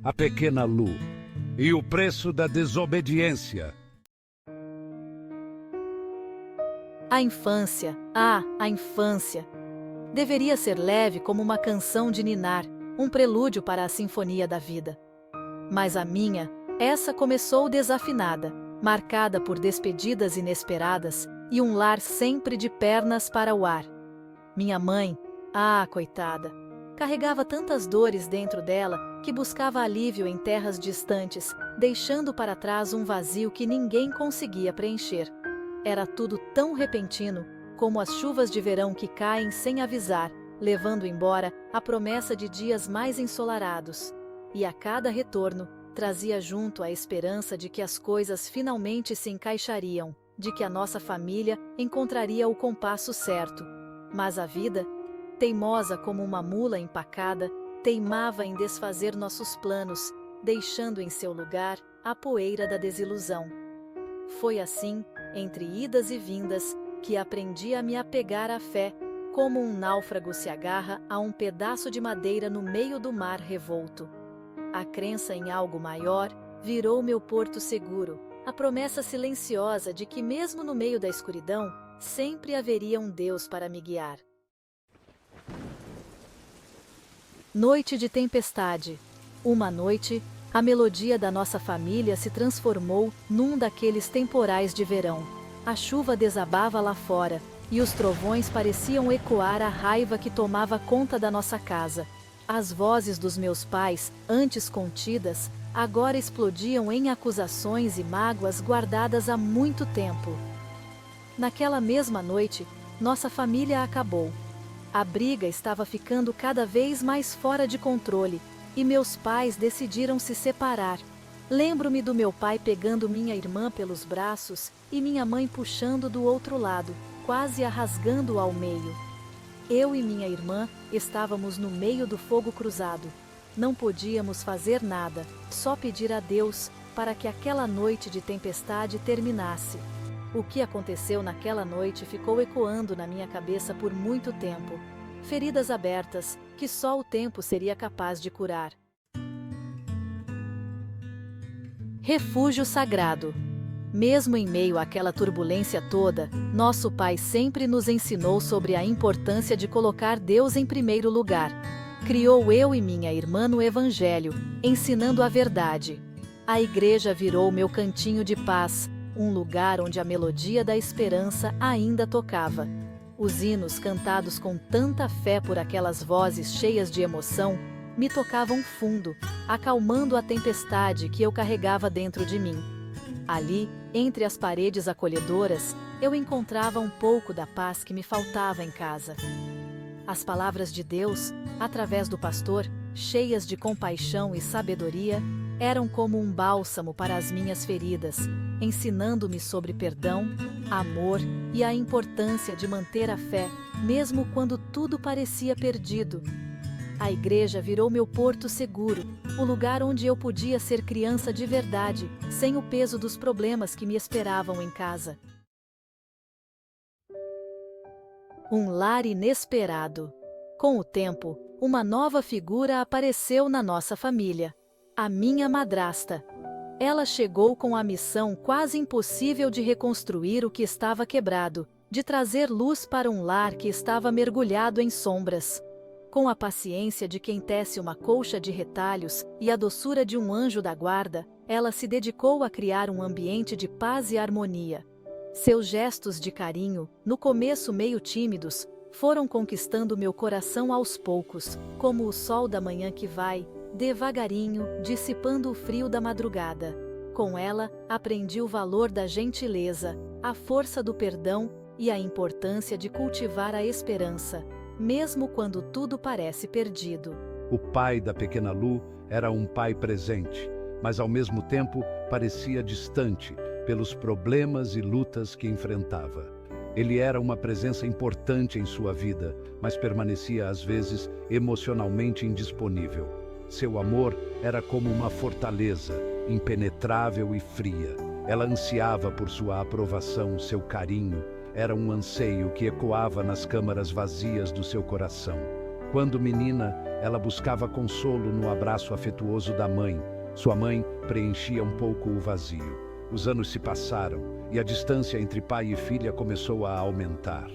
a pequena Lu e o preço da desobediência. A infância, a infância. Deveria ser leve como uma canção de ninar, um prelúdio para a sinfonia da vida. Mas a minha, essa começou desafinada, marcada por despedidas inesperadas e um lar sempre de pernas para o ar. Minha mãe, coitada, carregava tantas dores dentro dela que buscava alívio em terras distantes, deixando para trás um vazio que ninguém conseguia preencher. Era tudo tão repentino, como as chuvas de verão que caem sem avisar, levando embora a promessa de dias mais ensolarados. E a cada retorno, trazia junto a esperança de que as coisas finalmente se encaixariam, de que a nossa família encontraria o compasso certo. Mas a vida, teimosa como uma mula empacada, teimava em desfazer nossos planos, deixando em seu lugar a poeira da desilusão. Foi assim, entre idas e vindas, que aprendi a me apegar à fé, como um náufrago se agarra a um pedaço de madeira no meio do mar revolto. A crença em algo maior virou meu porto seguro, a promessa silenciosa de que mesmo no meio da escuridão, sempre haveria um Deus para me guiar. Noite de tempestade. Uma noite, a melodia da nossa família se transformou num daqueles temporais de verão. A chuva desabava lá fora, e os trovões pareciam ecoar a raiva que tomava conta da nossa casa. As vozes dos meus pais, antes contidas, agora explodiam em acusações e mágoas guardadas há muito tempo. Naquela mesma noite, nossa família acabou. A briga estava ficando cada vez mais fora de controle, e meus pais decidiram se separar. Lembro-me do meu pai pegando minha irmã pelos braços e minha mãe puxando do outro lado, quase a rasgando ao meio. Eu e minha irmã estávamos no meio do fogo cruzado. Não podíamos fazer nada, só pedir a Deus para que aquela noite de tempestade terminasse. O que aconteceu naquela noite ficou ecoando na minha cabeça por muito tempo. Feridas abertas, que só o tempo seria capaz de curar. Refúgio sagrado. Mesmo em meio àquela turbulência toda, nosso Pai sempre nos ensinou sobre a importância de colocar Deus em primeiro lugar. Criou eu e minha irmã no Evangelho, ensinando a verdade. A igreja virou meu cantinho de paz, um lugar onde a melodia da esperança ainda tocava. Os hinos cantados com tanta fé por aquelas vozes cheias de emoção me tocavam fundo, acalmando a tempestade que eu carregava dentro de mim. Ali, entre as paredes acolhedoras, eu encontrava um pouco da paz que me faltava em casa. As palavras de Deus, através do pastor, cheias de compaixão e sabedoria, eram como um bálsamo para as minhas feridas, ensinando-me sobre perdão, amor e a importância de manter a fé, mesmo quando tudo parecia perdido. A igreja virou meu porto seguro, o lugar onde eu podia ser criança de verdade, sem o peso dos problemas que me esperavam em casa. Um lar inesperado. Com o tempo, uma nova figura apareceu na nossa família: a minha madrasta. Ela chegou com a missão quase impossível de reconstruir o que estava quebrado, de trazer luz para um lar que estava mergulhado em sombras. Com a paciência de quem tece uma colcha de retalhos e a doçura de um anjo da guarda, ela se dedicou a criar um ambiente de paz e harmonia. Seus gestos de carinho, no começo meio tímidos, foram conquistando meu coração aos poucos, como o sol da manhã que vai, devagarinho, dissipando o frio da madrugada. Com ela, aprendi o valor da gentileza, a força do perdão e a importância de cultivar a esperança, mesmo quando tudo parece perdido. O pai da pequena Lu era um pai presente, mas ao mesmo tempo parecia distante pelos problemas e lutas que enfrentava. Ele era uma presença importante em sua vida, mas permanecia às vezes emocionalmente indisponível. Seu amor era como uma fortaleza, impenetrável e fria. Ela ansiava por sua aprovação, seu carinho. Era um anseio que ecoava nas câmaras vazias do seu coração. Quando menina, ela buscava consolo no abraço afetuoso da mãe. Sua mãe preenchia um pouco o vazio. Os anos se passaram e a distância entre pai e filha começou a aumentar.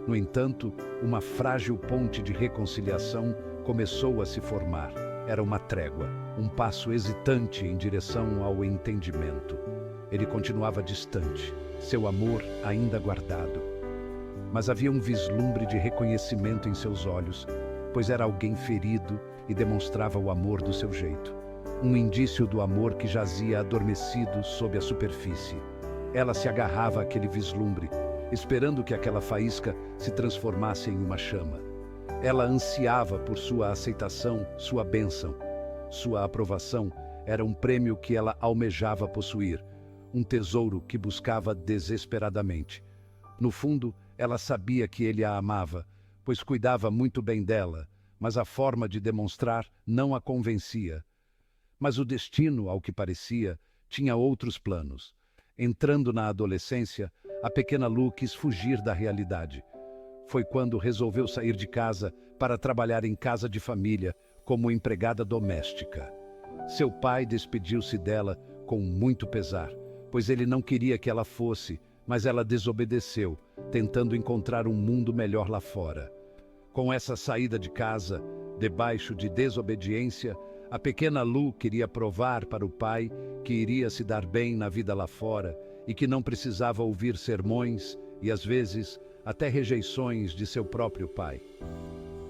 No entanto, uma frágil ponte de reconciliação começou a se formar. Era uma trégua, um passo hesitante em direção ao entendimento. Ele continuava distante, seu amor ainda guardado. Mas havia um vislumbre de reconhecimento em seus olhos, pois era alguém ferido e demonstrava o amor do seu jeito. Um indício do amor que jazia adormecido sob a superfície. Ela se agarrava àquele vislumbre, esperando que aquela faísca se transformasse em uma chama. Ela ansiava por sua aceitação, sua bênção. Sua aprovação era um prêmio que ela almejava possuir, um tesouro que buscava desesperadamente. No fundo, ela sabia que ele a amava, pois cuidava muito bem dela, mas a forma de demonstrar não a convencia. Mas o destino, ao que parecia, tinha outros planos. Entrando na adolescência, a pequena Lu quis fugir da realidade. Foi quando resolveu sair de casa para trabalhar em casa de família como empregada doméstica. Seu pai despediu-se dela com muito pesar, pois ele não queria que ela fosse, mas ela desobedeceu, tentando encontrar um mundo melhor lá fora. Com essa saída de casa, debaixo de desobediência, a pequena Lu queria provar para o pai que iria se dar bem na vida lá fora e que não precisava ouvir sermões e, às vezes, até rejeições de seu próprio pai.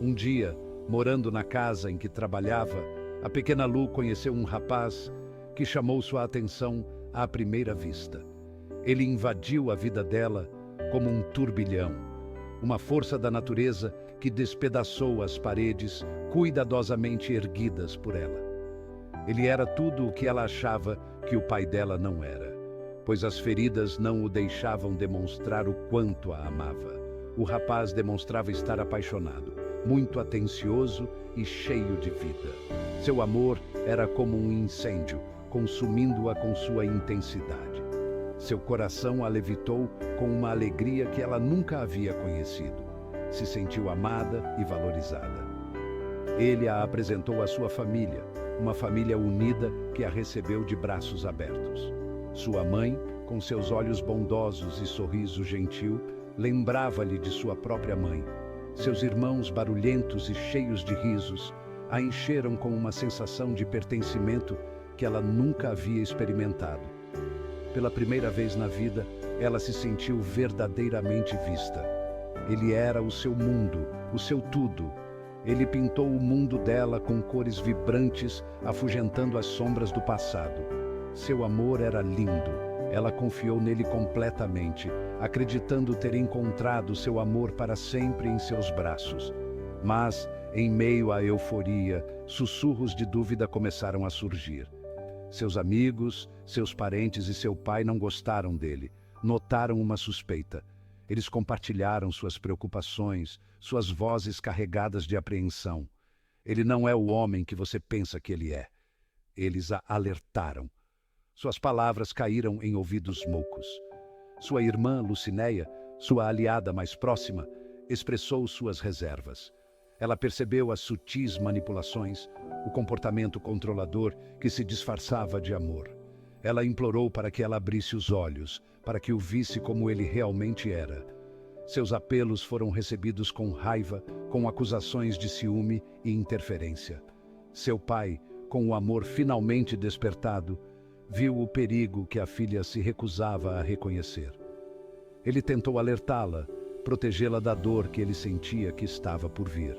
Um dia, morando na casa em que trabalhava, a pequena Lu conheceu um rapaz que chamou sua atenção à primeira vista. Ele invadiu a vida dela como um turbilhão, uma força da natureza que despedaçou as paredes cuidadosamente erguidas por ela. Ele era tudo o que ela achava que o pai dela não era, pois as feridas não o deixavam demonstrar o quanto a amava. O rapaz demonstrava estar apaixonado, muito atencioso e cheio de vida. Seu amor era como um incêndio, consumindo-a com sua intensidade. Seu coração a levitou com uma alegria que ela nunca havia conhecido. Se sentiu amada e valorizada. Ele a apresentou à sua família, uma família unida que a recebeu de braços abertos. Sua mãe, com seus olhos bondosos e sorriso gentil, lembrava-lhe de sua própria mãe. Seus irmãos, barulhentos e cheios de risos, a encheram com uma sensação de pertencimento que ela nunca havia experimentado. Pela primeira vez na vida, ela se sentiu verdadeiramente vista. Ele era o seu mundo, o seu tudo. Ele pintou o mundo dela com cores vibrantes, afugentando as sombras do passado. Seu amor era lindo. Ela confiou nele completamente, acreditando ter encontrado seu amor para sempre em seus braços. Mas, em meio à euforia, sussurros de dúvida começaram a surgir. Seus amigos, seus parentes e seu pai não gostaram dele, notaram uma suspeita. Eles compartilharam suas preocupações, suas vozes carregadas de apreensão. Ele não é o homem que você pensa que ele é. Eles a alertaram. Suas palavras caíram em ouvidos moucos. Sua irmã, Lucinéia, sua aliada mais próxima, expressou suas reservas. Ela percebeu as sutis manipulações, o comportamento controlador que se disfarçava de amor. Ela implorou para que ela abrisse os olhos, para que o visse como ele realmente era. Seus apelos foram recebidos com raiva, com acusações de ciúme e interferência. Seu pai, com o amor finalmente despertado, viu o perigo que a filha se recusava a reconhecer. Ele tentou alertá-la, protegê-la da dor que ele sentia que estava por vir.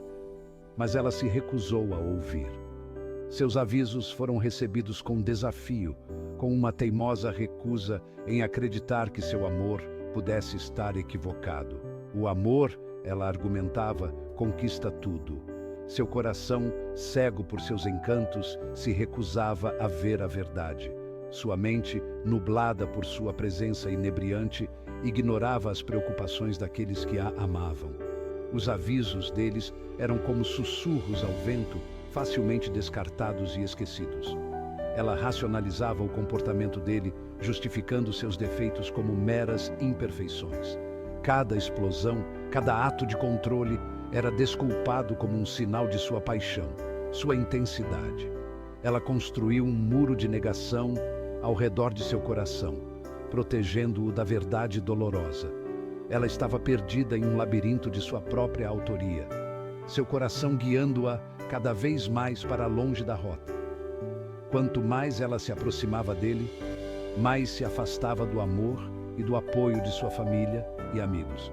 Mas ela se recusou a ouvir. Seus avisos foram recebidos com desafio, com uma teimosa recusa em acreditar que seu amor pudesse estar equivocado. O amor, ela argumentava, conquista tudo. Seu coração, cego por seus encantos, se recusava a ver a verdade. Sua mente, nublada por sua presença inebriante, ignorava as preocupações daqueles que a amavam. Os avisos deles eram como sussurros ao vento, facilmente descartados e esquecidos. Ela racionalizava o comportamento dele, justificando seus defeitos como meras imperfeições. Cada explosão, cada ato de controle era desculpado como um sinal de sua paixão, sua intensidade. Ela construiu um muro de negação ao redor de seu coração, protegendo-o da verdade dolorosa. Ela estava perdida em um labirinto de sua própria autoria, seu coração guiando-a cada vez mais para longe da rota. Quanto mais ela se aproximava dele, mais se afastava do amor e do apoio de sua família e amigos.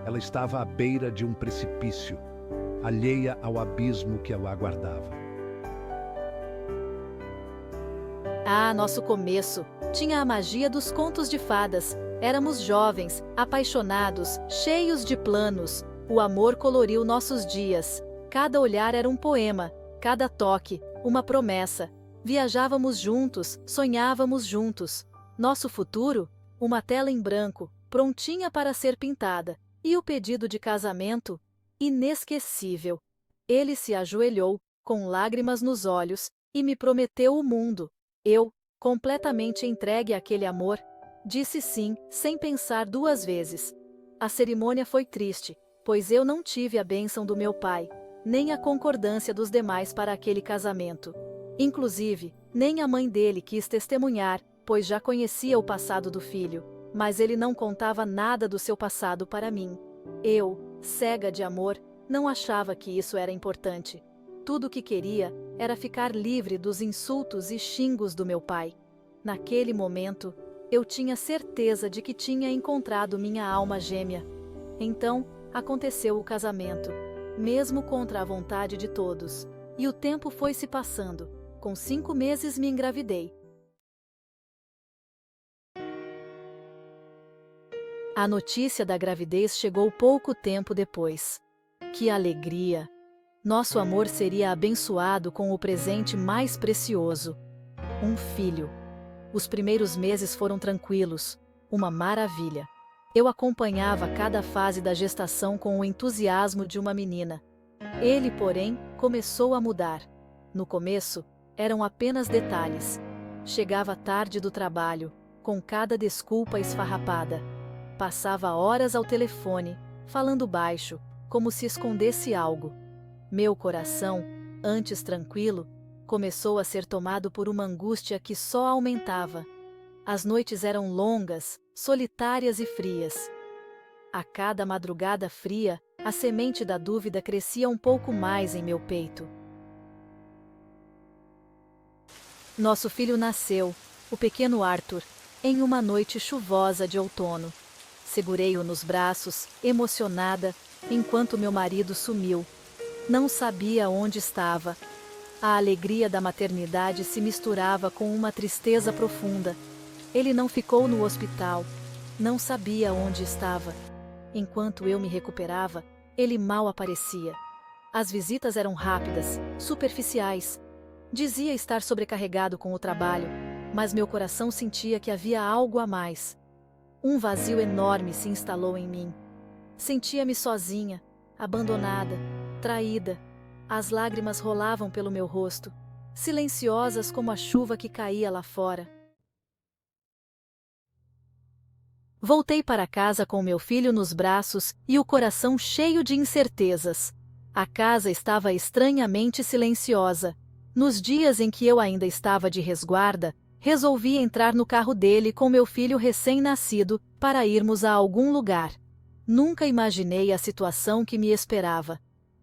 Ela estava à beira de um precipício, alheia ao abismo que a aguardava. Ah, nosso começo tinha a magia dos contos de fadas. Éramos jovens, apaixonados, cheios de planos. O amor coloriu nossos dias. Cada olhar era um poema, cada toque, uma promessa. Viajávamos juntos, sonhávamos juntos. Nosso futuro, uma tela em branco, prontinha para ser pintada. E o pedido de casamento? Inesquecível. Ele se ajoelhou, com lágrimas nos olhos, e me prometeu o mundo. Eu, completamente entregue àquele amor, disse sim, sem pensar duas vezes. A cerimônia foi triste, pois eu não tive a bênção do meu pai, nem a concordância dos demais para aquele casamento. Inclusive, nem a mãe dele quis testemunhar, pois já conhecia o passado do filho, mas ele não contava nada do seu passado para mim. Eu, cega de amor, não achava que isso era importante. Tudo o que queria era ficar livre dos insultos e xingos do meu pai. Naquele momento, eu tinha certeza de que tinha encontrado minha alma gêmea. Então, aconteceu o casamento, mesmo contra a vontade de todos. E o tempo foi se passando. Com 5 meses me engravidei. A notícia da gravidez chegou pouco tempo depois. Que alegria! Nosso amor seria abençoado com o presente mais precioso: um filho. Os primeiros meses foram tranquilos, uma maravilha. Eu acompanhava cada fase da gestação com o entusiasmo de uma menina. Ele, porém, começou a mudar. No começo, eram apenas detalhes. Chegava tarde do trabalho, com cada desculpa esfarrapada. Passava horas ao telefone, falando baixo, como se escondesse algo. Meu coração, antes tranquilo, começou a ser tomado por uma angústia que só aumentava. As noites eram longas, solitárias e frias. A cada madrugada fria, a semente da dúvida crescia um pouco mais em meu peito. Nosso filho nasceu, o pequeno Arthur, em uma noite chuvosa de outono. Segurei-o nos braços, emocionada, enquanto meu marido sumiu. Não sabia onde estava. A alegria da maternidade se misturava com uma tristeza profunda. Ele não ficou no hospital. Não sabia onde estava. Enquanto eu me recuperava, ele mal aparecia. As visitas eram rápidas, superficiais. Dizia estar sobrecarregado com o trabalho, mas meu coração sentia que havia algo a mais. Um vazio enorme se instalou em mim. Sentia-me sozinha, abandonada, traída. As lágrimas rolavam pelo meu rosto, silenciosas como a chuva que caía lá fora. Voltei para casa com meu filho nos braços e o coração cheio de incertezas. A casa estava estranhamente silenciosa. Nos dias em que eu ainda estava de resguarda, resolvi entrar no carro dele com meu filho recém-nascido para irmos a algum lugar. Nunca imaginei a situação que me esperava.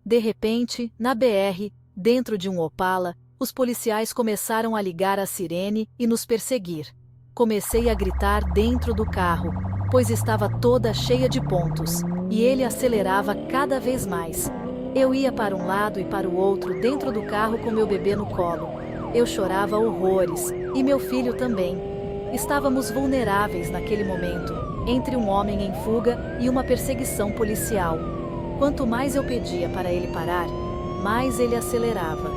De repente, na BR, dentro de um Opala, os policiais começaram a ligar a sirene e nos perseguir. Comecei a gritar dentro do carro, pois estava toda cheia de pontos, e ele acelerava cada vez mais. Eu ia para um lado e para o outro dentro do carro com meu bebê no colo. Eu chorava horrores, e meu filho também. Estávamos vulneráveis naquele momento, entre um homem em fuga e uma perseguição policial. Quanto mais eu pedia para ele parar, mais ele acelerava.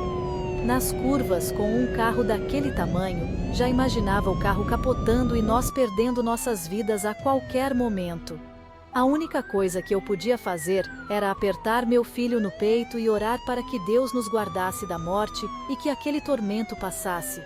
Nas curvas, com um carro daquele tamanho, já imaginava o carro capotando e nós perdendo nossas vidas a qualquer momento. A única coisa que eu podia fazer era apertar meu filho no peito e orar para que Deus nos guardasse da morte e que aquele tormento passasse.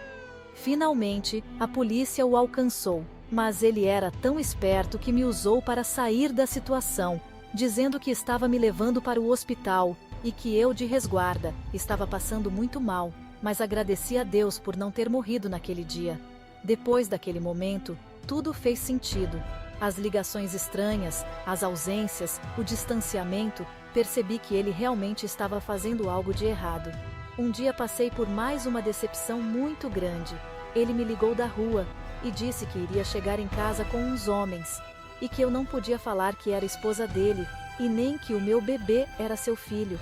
Finalmente, a polícia o alcançou, mas ele era tão esperto que me usou para sair da situação. dizendo que estava me levando para o hospital e que eu, de resguarda, estava passando muito mal, mas agradeci a Deus por não ter morrido naquele dia. Depois daquele momento, tudo fez sentido. As ligações estranhas, as ausências, o distanciamento, percebi que ele realmente estava fazendo algo de errado. Um dia passei por mais uma decepção muito grande. Ele me ligou da rua e disse que iria chegar em casa com uns homens, e que eu não podia falar que era esposa dele, e nem que o meu bebê era seu filho.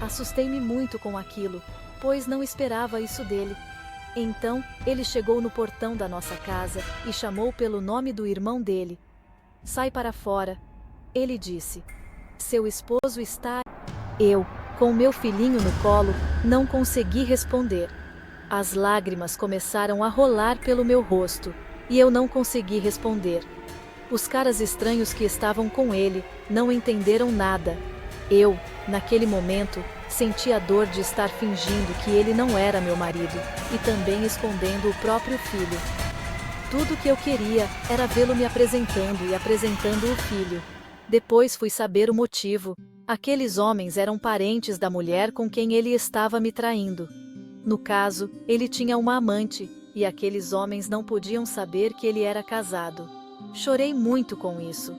Assustei-me muito com aquilo, pois não esperava isso dele. Então, ele chegou no portão da nossa casa e chamou pelo nome do irmão dele. Sai para fora. Ele disse. Seu esposo está... Eu, com meu filhinho no colo, não consegui responder. As lágrimas começaram a rolar pelo meu rosto, e eu não consegui responder. Os caras estranhos que estavam com ele não entenderam nada. Eu, naquele momento, senti a dor de estar fingindo que ele não era meu marido, e também escondendo o próprio filho. Tudo o que eu queria era vê-lo me apresentando e apresentando o filho. Depois fui saber o motivo. Aqueles homens eram parentes da mulher com quem ele estava me traindo. No caso, ele tinha uma amante, e aqueles homens não podiam saber que ele era casado. Chorei muito com isso.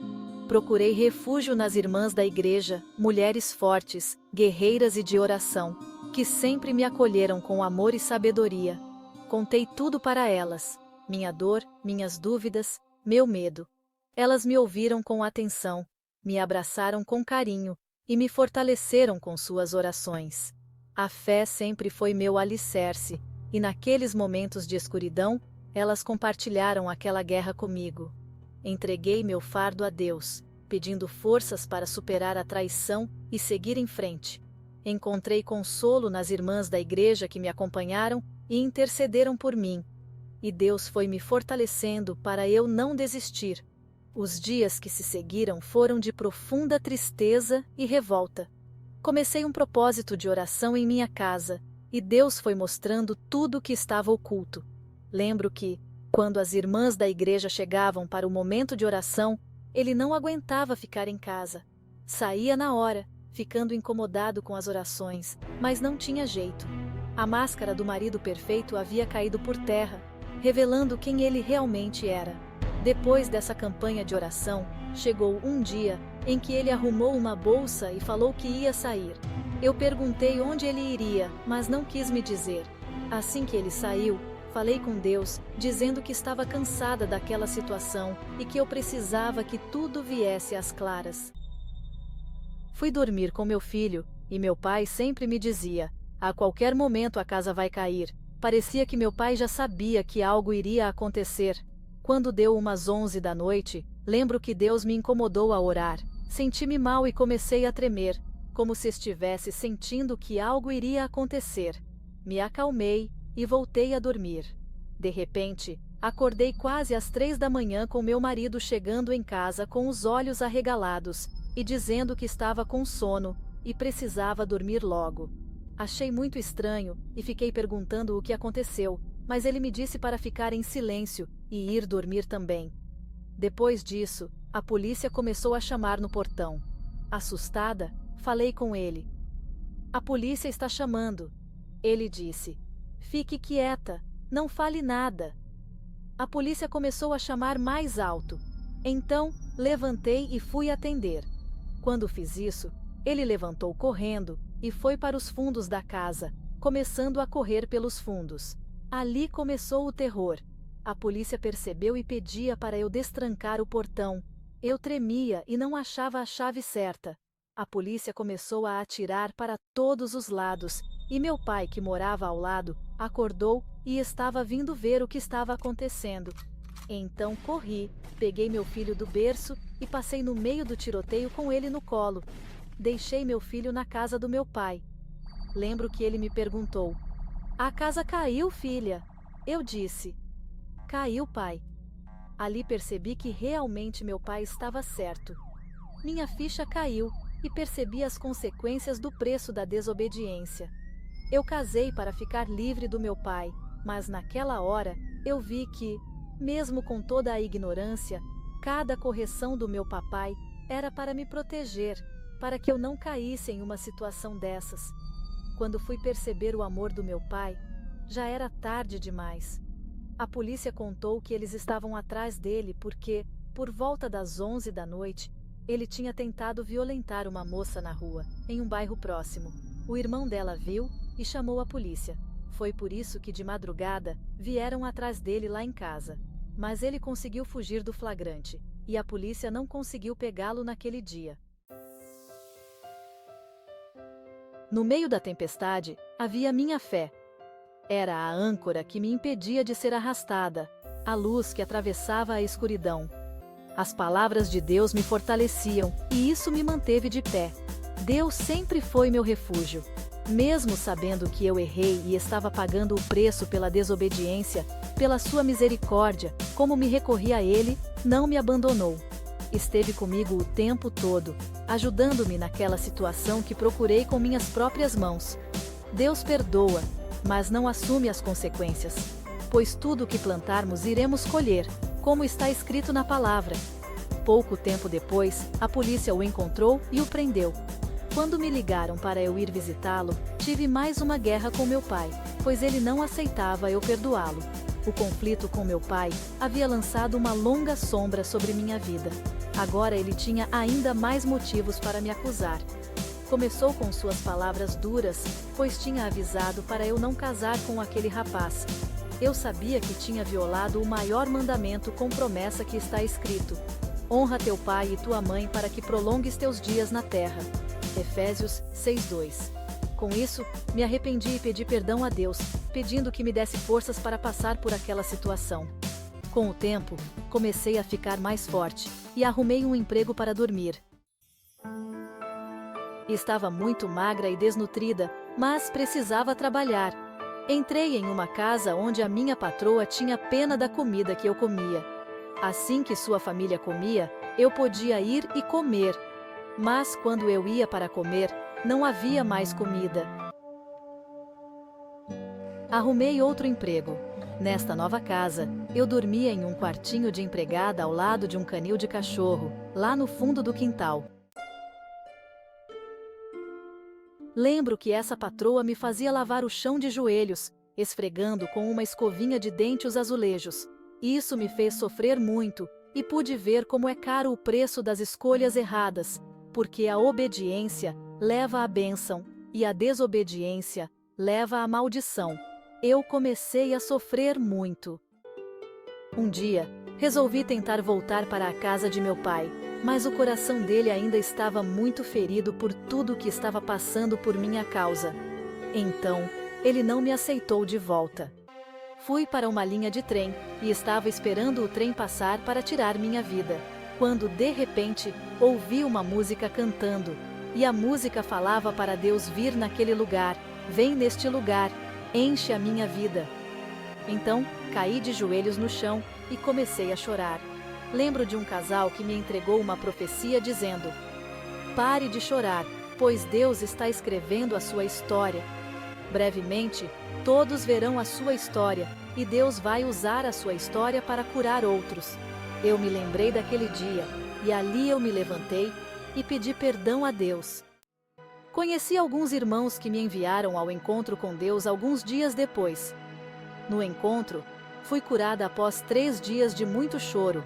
Procurei refúgio nas irmãs da igreja, mulheres fortes, guerreiras e de oração, que sempre me acolheram com amor e sabedoria. Contei tudo para elas, minha dor, minhas dúvidas, meu medo. Elas me ouviram com atenção, me abraçaram com carinho e me fortaleceram com suas orações. A fé sempre foi meu alicerce, e naqueles momentos de escuridão, elas compartilharam aquela guerra comigo. Entreguei meu fardo a Deus, pedindo forças para superar a traição e seguir em frente. Encontrei consolo nas irmãs da igreja que me acompanharam e intercederam por mim. E Deus foi me fortalecendo para eu não desistir. Os dias que se seguiram foram de profunda tristeza e revolta. Comecei um propósito de oração em minha casa, e Deus foi mostrando tudo o que estava oculto. Lembro que, quando as irmãs da igreja chegavam para o momento de oração, ele não aguentava ficar em casa. Saía na hora, ficando incomodado com as orações, mas não tinha jeito. A máscara do marido perfeito havia caído por terra, revelando quem ele realmente era. Depois dessa campanha de oração, chegou um dia em que ele arrumou uma bolsa e falou que ia sair. Eu perguntei onde ele iria, mas não quis me dizer. Assim que ele saiu, falei com Deus, dizendo que estava cansada daquela situação e que eu precisava que tudo viesse às claras. Fui dormir com meu filho, e meu pai sempre me dizia: a qualquer momento a casa vai cair. Parecia que meu pai já sabia que algo iria acontecer. Quando deu umas 11 da noite, lembro que Deus me incomodou a orar. Senti-me mal e comecei a tremer, como se estivesse sentindo que algo iria acontecer. Me acalmei e voltei a dormir. De repente, acordei quase às 3 da manhã com meu marido chegando em casa com os olhos arregalados e dizendo que estava com sono e precisava dormir logo. Achei muito estranho e fiquei perguntando o que aconteceu, mas ele me disse para ficar em silêncio e ir dormir também. Depois disso, a polícia começou a chamar no portão. Assustada, falei com ele. A polícia está chamando. Ele disse: fique quieta, não fale nada. A polícia começou a chamar mais alto. Então, levantei e fui atender. Quando fiz isso, ele levantou correndo e foi para os fundos da casa, começando a correr pelos fundos. Ali começou o terror. A polícia percebeu e pedia para eu destrancar o portão. Eu tremia e não achava a chave certa. A polícia começou a atirar para todos os lados, e meu pai, que morava ao lado, acordou e estava vindo ver o que estava acontecendo. Então corri, peguei meu filho do berço e passei no meio do tiroteio com ele no colo. Deixei meu filho na casa do meu pai. Lembro que ele me perguntou: a casa caiu, filha? Eu disse: caiu, pai. Ali percebi que realmente meu pai estava certo. Minha ficha caiu e percebi as consequências do preço da desobediência. Eu casei para ficar livre do meu pai, mas naquela hora eu vi que, mesmo com toda a ignorância, cada correção do meu papai Era para me proteger, para que eu não caísse em uma situação dessas. Quando fui perceber o amor do meu pai, já era tarde demais. A polícia contou que eles estavam atrás dele porque, por volta das 11 da noite, ele tinha tentado violentar uma moça na rua, em um bairro próximo. O irmão dela viu e chamou a polícia. Foi por isso que de madrugada, vieram atrás dele lá em casa. Mas ele conseguiu fugir do flagrante, e a polícia não conseguiu pegá-lo naquele dia. No meio da tempestade, havia minha fé. Era a âncora que me impedia de ser arrastada, a luz que atravessava a escuridão. As palavras de Deus me fortaleciam, e isso me manteve de pé. Deus sempre foi meu refúgio. Mesmo sabendo que eu errei e estava pagando o preço pela desobediência, pela sua misericórdia, como me recorri a Ele, não me abandonou. Esteve comigo o tempo todo, ajudando-me naquela situação que procurei com minhas próprias mãos. Deus perdoa, mas não assume as consequências, pois tudo o que plantarmos iremos colher, como está escrito na palavra. Pouco tempo depois, a polícia o encontrou e o prendeu. Quando me ligaram para eu ir visitá-lo, tive mais uma guerra com meu pai, pois ele não aceitava eu perdoá-lo. O conflito com meu pai havia lançado uma longa sombra sobre minha vida. Agora ele tinha ainda mais motivos para me acusar. Começou com suas palavras duras, pois tinha avisado para eu não casar com aquele rapaz. Eu sabia que tinha violado o maior mandamento com promessa que está escrito: honra teu pai e tua mãe para que prolongues teus dias na terra. Efésios 6:2. Com isso, me arrependi e pedi perdão a Deus, pedindo que me desse forças para passar por aquela situação. Com o tempo, comecei a ficar mais forte, e arrumei um emprego para dormir. Estava muito magra e desnutrida, mas precisava trabalhar. Entrei em uma casa onde a minha patroa tinha pena da comida que eu comia. Assim que sua família comia, eu podia ir e comer. Mas quando eu ia para comer, não havia mais comida. Arrumei outro emprego. Nesta nova casa, eu dormia em um quartinho de empregada ao lado de um canil de cachorro, lá no fundo do quintal. Lembro que essa patroa me fazia lavar o chão de joelhos, esfregando com uma escovinha de dente os azulejos. Isso me fez sofrer muito, e pude ver como é caro o preço das escolhas erradas, porque a obediência leva à bênção, e a desobediência leva à maldição. Eu comecei a sofrer muito. Um dia, resolvi tentar voltar para a casa de meu pai, mas o coração dele ainda estava muito ferido por tudo que estava passando por minha causa. Então, ele não me aceitou de volta. Fui para uma linha de trem, e estava esperando o trem passar para tirar minha vida, quando de repente, ouvi uma música cantando, e a música falava para Deus vir naquele lugar, vem neste lugar, enche a minha vida. Então, caí de joelhos no chão, e comecei a chorar. Lembro de um casal que me entregou uma profecia dizendo: pare de chorar, pois Deus está escrevendo a sua história. Brevemente, todos verão a sua história, e Deus vai usar a sua história para curar outros. Eu me lembrei daquele dia, e ali eu me levantei e pedi perdão a Deus. Conheci alguns irmãos que me enviaram ao encontro com Deus alguns dias depois. No encontro, fui curada após 3 dias de muito choro.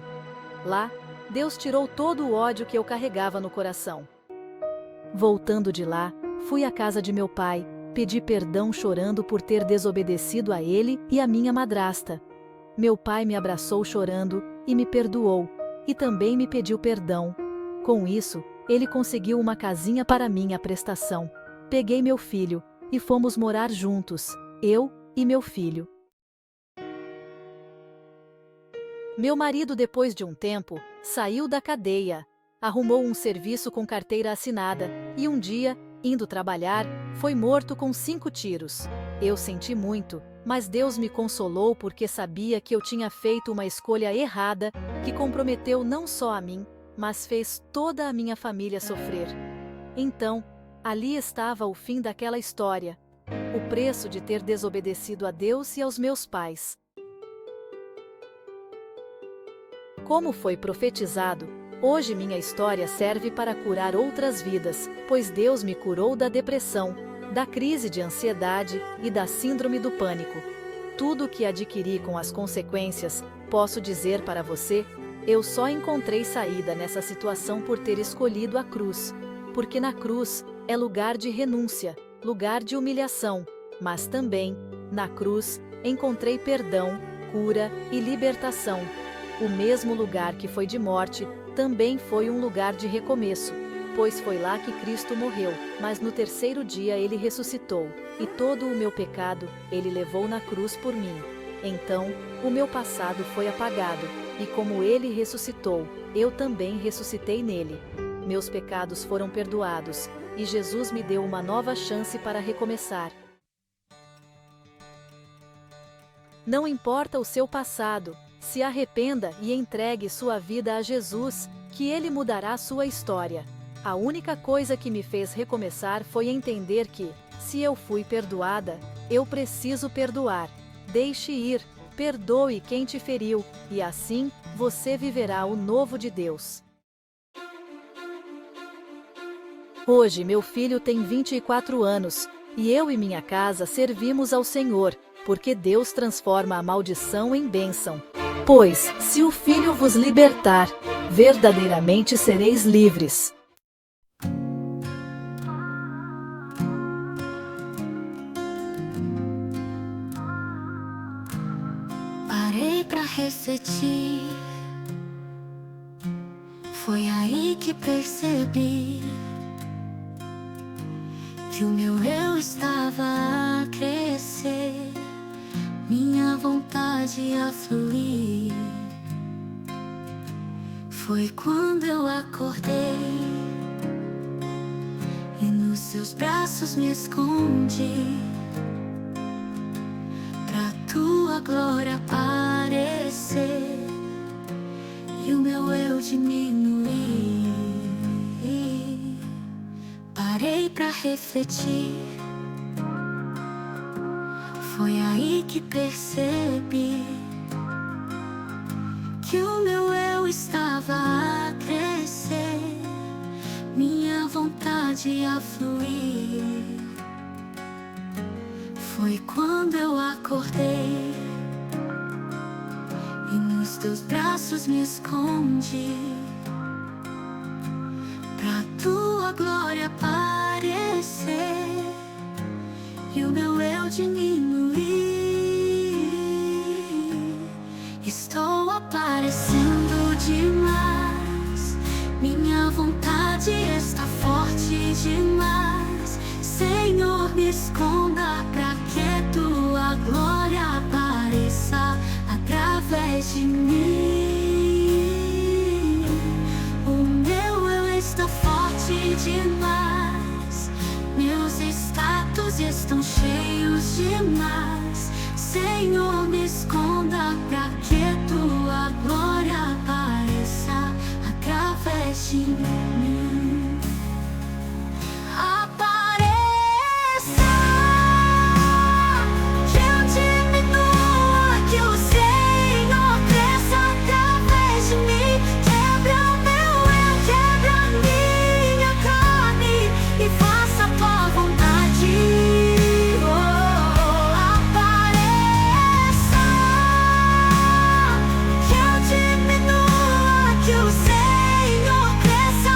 Lá, Deus tirou todo o ódio que eu carregava no coração. Voltando de lá, fui à casa de meu pai, pedi perdão chorando por ter desobedecido a ele e a minha madrasta. Meu pai me abraçou chorando e me perdoou, e também me pediu perdão. Com isso, ele conseguiu uma casinha para minha prestação. Peguei meu filho, e fomos morar juntos, eu e meu filho. Meu marido, depois de um tempo, saiu da cadeia. Arrumou um serviço com carteira assinada, e um dia, indo trabalhar, foi morto com 5 tiros. Eu senti muito, mas Deus me consolou porque sabia que eu tinha feito uma escolha errada, que comprometeu não só a mim, mas fez toda a minha família sofrer. Então, ali estava o fim daquela história. O preço de ter desobedecido a Deus e aos meus pais. Como foi profetizado, Hoje minha história serve para curar outras vidas, pois Deus me curou da depressão, da crise de ansiedade e da síndrome do pânico. Tudo o que adquiri com as consequências, posso dizer para você, eu só encontrei saída nessa situação por ter escolhido a cruz. Porque na cruz é lugar de renúncia, lugar de humilhação, mas também, na cruz, encontrei perdão, cura e libertação. O mesmo lugar que foi de morte, também foi um lugar de recomeço, pois foi lá que Cristo morreu, mas no terceiro dia ele ressuscitou, e todo o meu pecado ele levou na cruz por mim. Então, o meu passado foi apagado, e como ele ressuscitou, eu também ressuscitei nele. Meus pecados foram perdoados, e Jesus me deu uma nova chance para recomeçar. Não importa o seu passado, se arrependa e entregue sua vida a Jesus, que Ele mudará sua história. A única coisa que me fez recomeçar foi entender que, se eu fui perdoada, eu preciso perdoar. Deixe ir, perdoe quem te feriu, e assim, você viverá o novo de Deus. Hoje meu filho tem 24 anos, e eu e minha casa servimos ao Senhor, porque Deus transforma a maldição em bênção. Pois, se o Filho vos libertar, verdadeiramente sereis livres. Parei pra refletir, foi aí que percebi que o meu eu estava a crescer, minha vontade a fluir. Foi quando eu acordei e nos seus braços me escondi, pra tua glória aparecer e o meu eu diminuir. Parei pra refletir, foi aí que percebi que o meu eu estava a crescer, minha vontade a fluir. Foi quando eu acordei e nos teus braços me escondi, pra tua glória aparecer e o meu eu diminuir. Estou aparecendo demais, minha vontade está forte demais. Senhor, me esconda pra que tua glória apareça através de mim. O meu eu está forte demais, meus status estão cheios demais. Senhor, me esconda pra que tua glória apareça através de mim. Apareça, que eu diminua, que o Senhor cresça através de mim. Quebra o meu eu, quebra a minha carne e faça a tua vontade. Apareça, que eu diminua, que o Senhor cresça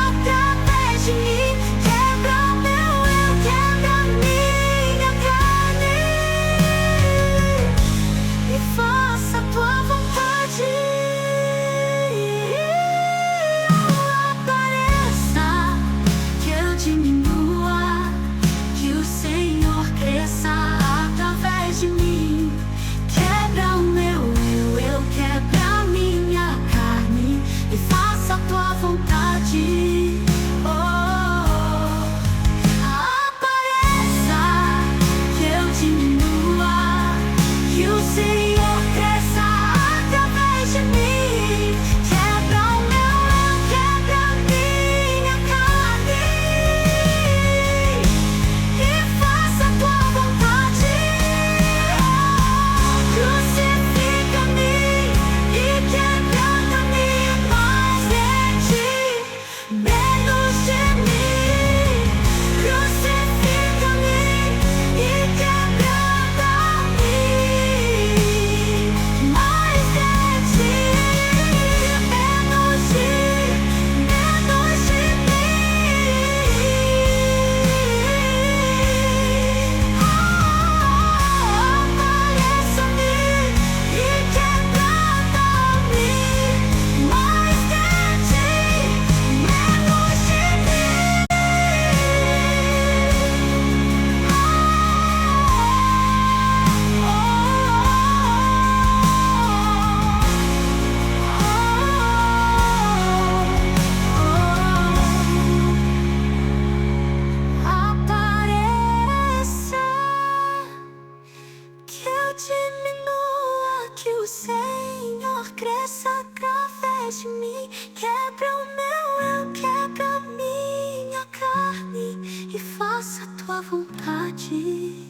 através de mim. Quebra o meu eu, quebra a minha carne e faça a tua vontade.